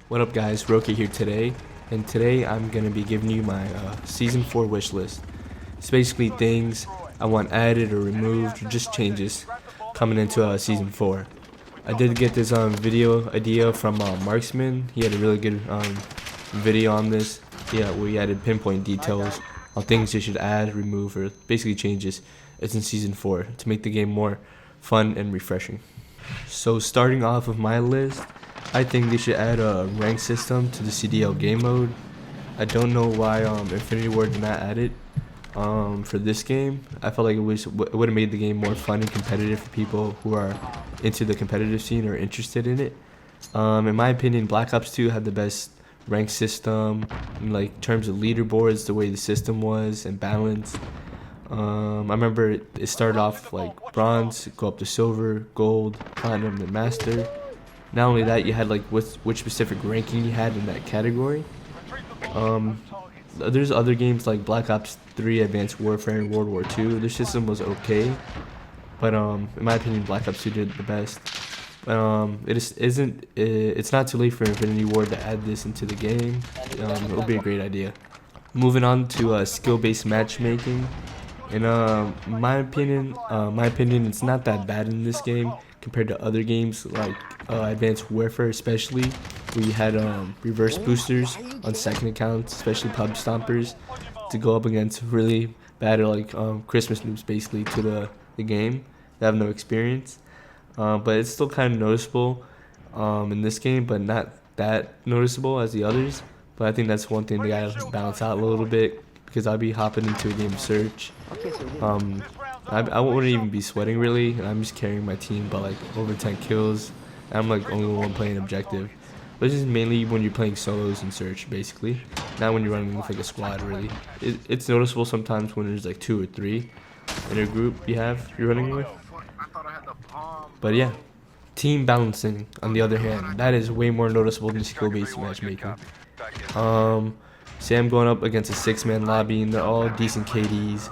What up guys, Roki here today, and today I'm going to be giving you my Season 4 wish list. It's basically things I want added or removed, or just changes coming into Season 4. I did get this video idea from Marksman. He had a really good video on this. Yeah, where he added pinpoint details on things you should add, remove, or basically changes. It's in Season 4 to make the game more fun and refreshing. So starting off with my list, I think they should add a rank system to the CDL game mode. I don't know why Infinity Ward did not add it for this game. I felt like it would have made the game more fun and competitive for people who are into the competitive scene or interested in it. In my opinion, Black Ops 2 had the best rank system in like terms of leaderboards, the way the system was and balance. I remember it started off like bronze, go up to silver, gold, platinum, and master. Not only that, you had like which specific ranking you had in that category. There's other games like Black Ops 3, Advanced Warfare, and World War 2. Their system was okay, but in my opinion, Black Ops 2 did the best. It's not too late for Infinity Ward to add this into the game. It would be a great idea. Moving on to skill-based matchmaking. In my opinion, it's not that bad in this game compared to other games like Advanced Warfare, especially where you had reverse boosters on second accounts, especially pub stompers, to go up against really bad like Christmas noobs basically to the game. They have no experience, but it's still kind of noticeable in this game, but not that noticeable as the others. But I think that's one thing they gotta balance out a little bit, because I'll be hopping into a game search. I wouldn't even be sweating really, and I'm just carrying my team by like over 10 kills. And I'm like only one playing objective. But this is mainly when you're playing solos in search, basically. Not when you're running with like a squad, really. It's noticeable sometimes when there's like 2 or 3 in a group you're running with. But yeah, team balancing on the other hand, that is way more noticeable than skill-based matchmaking. Say I'm going up against a 6-man lobby and they're all decent KDs,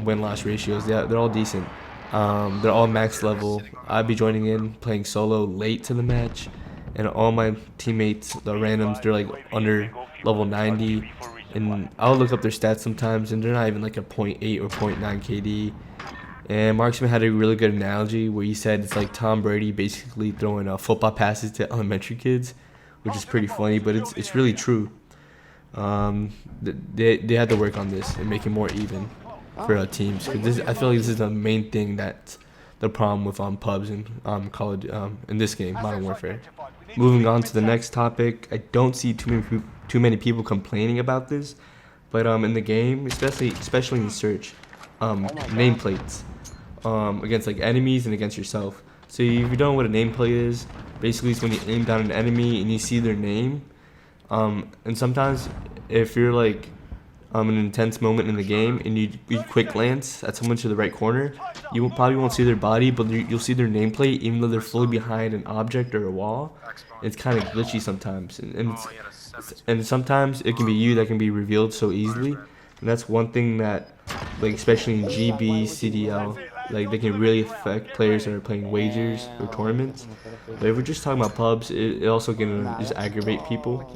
win-loss ratios, they're all decent. They're all max level. I'd be joining in, playing solo late to the match, and all my teammates, the randoms, they're like under level 90, and I'll look up their stats sometimes, and they're not even like a .8 or .9 KD. And Marksman had a really good analogy where he said it's like Tom Brady basically throwing football passes to elementary kids, which is pretty funny, but it's really true. They had to work on this and make it more even for teams, because I feel like this is the main thing that's the problem with pubs and college in this game, Modern Warfare. Moving on to the next topic, I don't see too many people complaining about this, but in the game, especially in search, nameplates against like enemies and against yourself. So if you don't know what a nameplate is, basically it's when you aim down an enemy and you see their name. And sometimes if you're like in an intense moment in the game and you quick glance at someone to the right corner, you probably won't see their body, but you'll see their nameplate even though they're fully behind an object or a wall. It's kind of glitchy sometimes, and sometimes it can be you that can be revealed so easily. And that's one thing that, like especially in GB, CDL, like they can really affect players that are playing wagers or tournaments. But if we're just talking about pubs, it also can just aggravate people.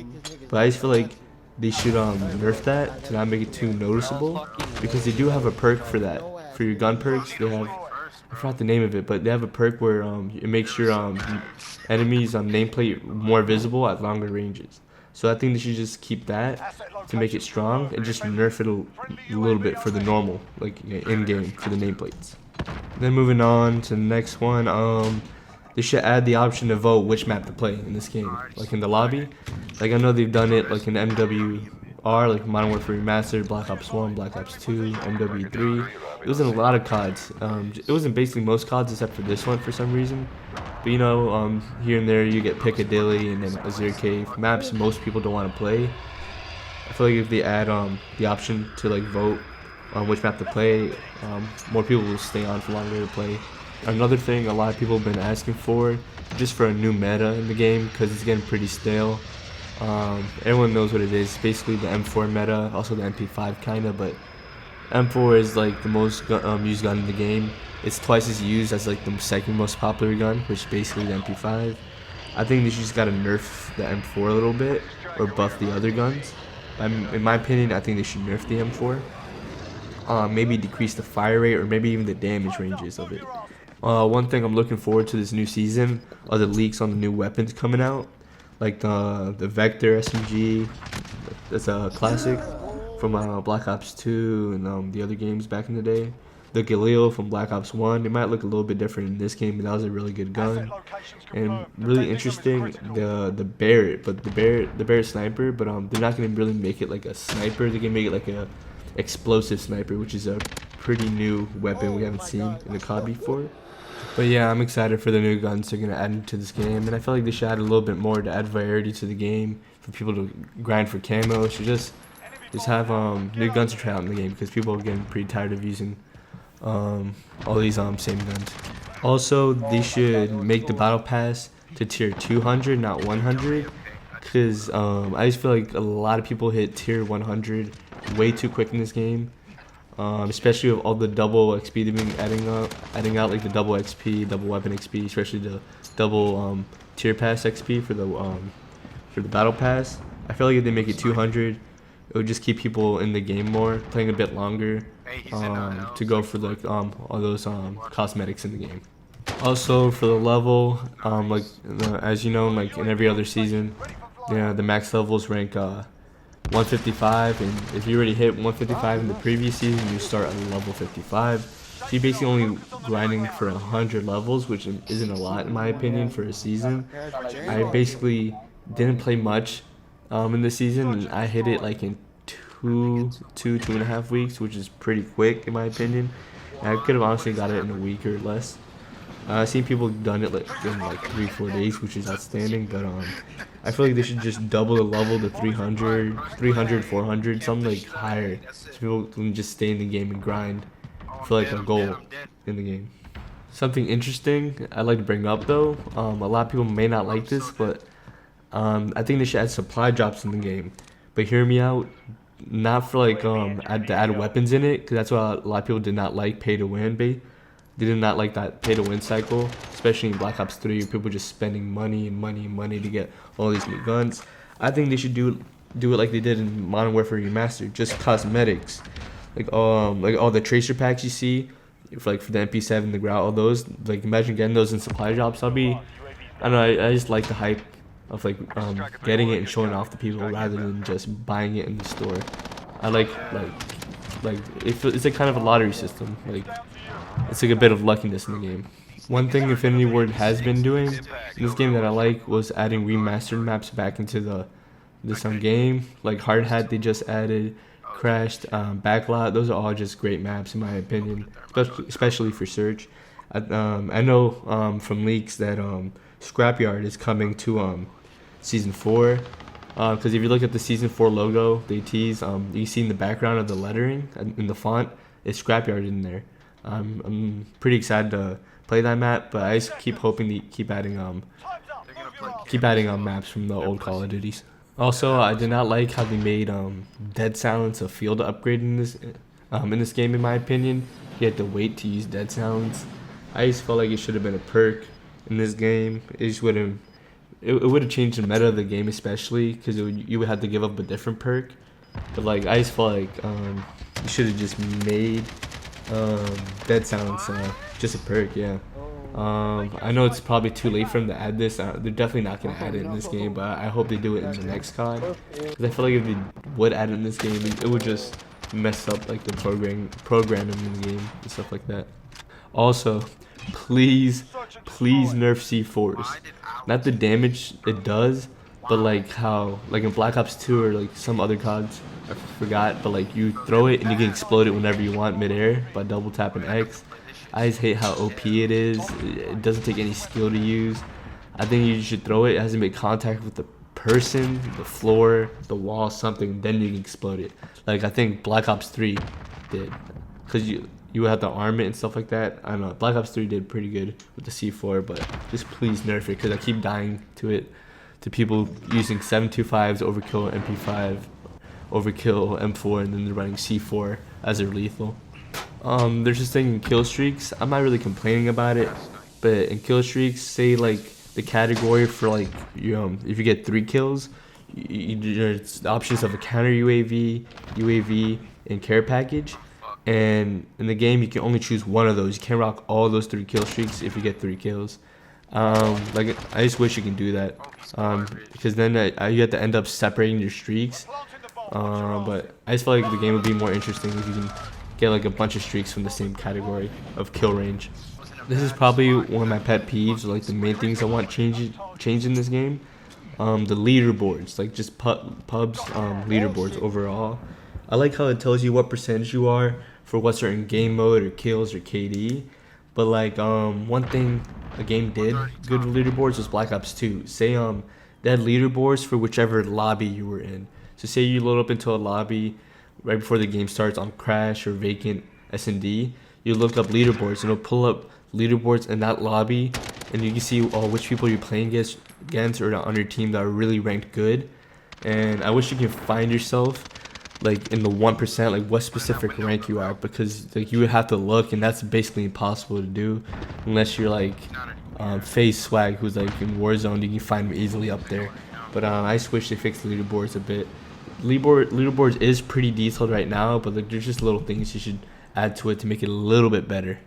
But I just feel like they should nerf that to not make it too noticeable, because they do have a perk for that. For your gun perks, they have, I forgot the name of it, but they have a perk where it makes your enemies nameplate more visible at longer ranges. So I think they should just keep that to make it strong, and just nerf it a little bit for the normal, like in-game for the nameplates. Then moving on to the next one, they should add the option to vote which map to play in this game, like in the lobby. Like I know they've done it like in MWR, like Modern Warfare Remastered, Black Ops 1, Black Ops 2, MW3. It was in a lot of CODs. It was in basically most CODs except for this one for some reason. But you know, here and there you get Piccadilly and then Azure Cave, maps most people don't want to play. I feel like if they add the option to like vote on which map to play, more people will stay on for longer to play. Another thing a lot of people have been asking for, just for a new meta in the game, because it's getting pretty stale. Everyone knows what it is. Basically the M4 meta, also the MP5 kinda, but M4 is like the most used gun in the game. It's twice as used as like the second most popular gun, which is basically the MP5. I think they just gotta nerf the M4 a little bit or buff the other guns. In my opinion, I think they should nerf the M4. Maybe decrease the fire rate or maybe even the damage ranges of it. One thing I'm looking forward to this new season are the leaks on the new weapons coming out, like the Vector SMG. That's a classic from Black Ops 2 and the other games back in the day. The Galil from Black Ops 1. It might look a little bit different in this game, but that was a really good gun. And really interesting, the Barrett, but the Barrett sniper, but they're not gonna really make it like a sniper. They're gonna make it like a explosive sniper, which is a pretty new weapon we haven't seen in the COD before. But yeah, I'm excited for the new guns they're gonna add into this game, and I feel like they should add a little bit more to add variety to the game for people to grind for camo. Should just have new guns to try out in the game because people are getting pretty tired of using all these same guns. Also, they should make the battle pass to tier 200, not 100, because I just feel like a lot of people hit tier 100 way too quick in this game, especially with all the double XP they've been adding out like the double XP, double weapon XP, especially the double tier pass XP for the battle pass. I feel like if they make it 200, it would just keep people in the game more, playing a bit longer, to go for like all those cosmetics in the game. Also for the level, as you know, like in every other season, the max levels rank 155, and if you already hit 155 in the previous season, you start at level 55. So you're basically only grinding for 100 levels, which isn't a lot in my opinion for a season. I basically didn't play much in this season, and I hit it like in two and a half weeks, which is pretty quick in my opinion. And I could have honestly got it in a week or less. I've seen people done it like in like 3-4 days, which is outstanding, but I feel like they should just double the level to 300, 400, something like higher, so people can just stay in the game and grind for like a goal in the game. Something interesting I'd like to bring up though, a lot of people may not like this, but I think they should add supply drops in the game. But hear me out, not for like add weapons in it, because that's what a lot of people did not like pay to win. They did not like that pay to win cycle, especially in Black Ops 3, people just spending money to get all these new guns. I think they should do it like they did in Modern Warfare Remastered, just cosmetics, like all the tracer packs you see, for the MP7, the Grout, all those. Like imagine getting those in supply drops. I don't know. I just like the hype of getting it and showing it off to people rather than just buying it in the store. I like it's a kind of a lottery system. It's like a bit of luckiness in the game. One thing Infinity Ward has been doing in this game that I like was adding remastered maps back into this game. Like Hard Hat they just added, Crashed, Backlot. Those are all just great maps in my opinion, especially for Search. I know from leaks that Scrapyard is coming to Season 4. Because if you look at the Season 4 logo they tease, you see in the background of the lettering in the font, it's Scrapyard in there. I'm pretty excited to play that map, but I just keep hoping to keep adding maps from the old Call of Duties. Also, I did not like how they made Dead Silence a field upgrade in this game. In my opinion, you had to wait to use Dead Silence. I just felt like it should have been a perk in this game. It just wouldn't. It would have changed the meta of the game, especially because you would have to give up a different perk. But I just felt like you should have just made Dead Silence just a perk. Yeah. I know it's probably too late for them to add this. They're definitely not going to add it in this game, but I hope they do it in the next COD. Because I feel like if they would add it in this game, it would just mess up the programming in the game and stuff like that. Also, please nerf C4s. Not the damage it does, but how in Black Ops 2 or some other CODs, I forgot, but you throw it and you can explode it whenever you want midair by double tapping X. I just hate how OP it is. It doesn't take any skill to use. I think you should throw it. It has to make contact with the person, the floor, the wall, something, then you can explode it. I think Black Ops 3 did. Because you would have to arm it and stuff like that. I don't know. Black Ops 3 did pretty good with the C4, but just please nerf it because I keep dying to it. To people using 725s, Overkill MP5, Overkill M4, and then they're running C4 as their lethal. There's this thing in kill streaks. I'm not really complaining about it, but in kill streaks, say the category for like if you get 3 kills, there's the options of a counter UAV, and care package. And in the game, you can only choose one of those. You can't rock all those 3 kill streaks if you get 3 kills. Like I just wish you can do that, because then you have to end up separating your streaks. But I just feel like the game would be more interesting if you can get like a bunch of streaks from the same category of kill range. This is probably one of my pet peeves, like the main things I want change in this game. The leaderboards, like just pubs leaderboards overall. I like how it tells you what percentage you are for what certain game mode or kills or KD. But like one thing a game did good with leaderboards was Black Ops 2. Say they had leaderboards for whichever lobby you were in. So say you load up into a lobby right before the game starts on Crash or Vacant S&D, you look up leaderboards and it'll pull up leaderboards in that lobby, and you can see which people you're playing against or on your team that are really ranked good. And I wish you can find yourself like in the 1%, like what specific rank you are, because like you would have to look, and that's basically impossible to do unless you're like FaZe Swag, who's like in Warzone. You can find him easily up there. But I just wish they fixed the leaderboards a bit. Leaderboards is pretty detailed right now, but like there's just little things you should add to it to make it a little bit better.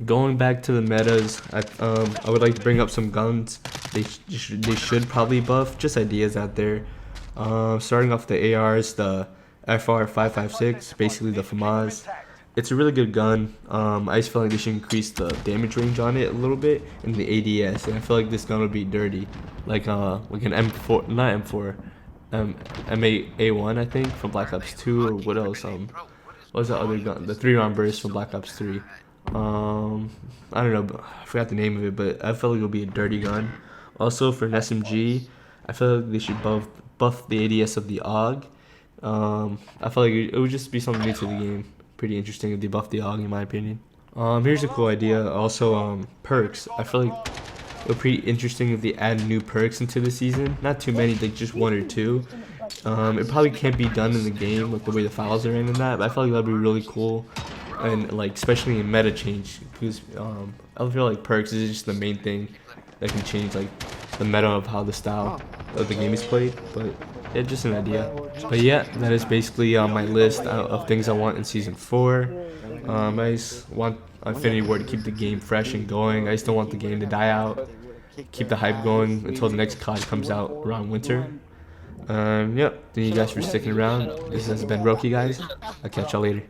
Going back to the metas, I would like to bring up some guns. They should probably buff. Just ideas out there. Starting off the ARs, the FR556, basically the FAMAS. It's a really good gun. I just feel like they should increase the damage range on it a little bit, and the ADS. And I feel like this gun would be dirty, like an M4, not M4, M8A1, I think, from Black Ops 2, or what else? What was the other gun? The 3-round burst from Black Ops 3. I don't know, but I forgot the name of it, but I felt like it would be a dirty gun. Also for an SMG, I feel like they should buff the ADS of the AUG. I feel like it would just be something new to the game. Pretty interesting if they buff the AUG, in my opinion. Here's a cool idea. Also, perks. I feel like it would be pretty interesting if they add new perks into the season. Not too many, like just 1 or 2. It probably can't be done in the game, like the way the files are in and that, but I feel like that'd be really cool. And like especially in meta change, because I feel like perks is just the main thing that can change like the meta of how the style of the game is played. But yeah, just an idea. But yeah, that is basically my list of things I want in season 4. I just want Infinity Ward to keep the game fresh and going. I just don't want the game to die out. Keep the hype going until the next COD comes out around winter. Yep, thank you guys for sticking around. This has been Roki, guys. I'll catch y'all later.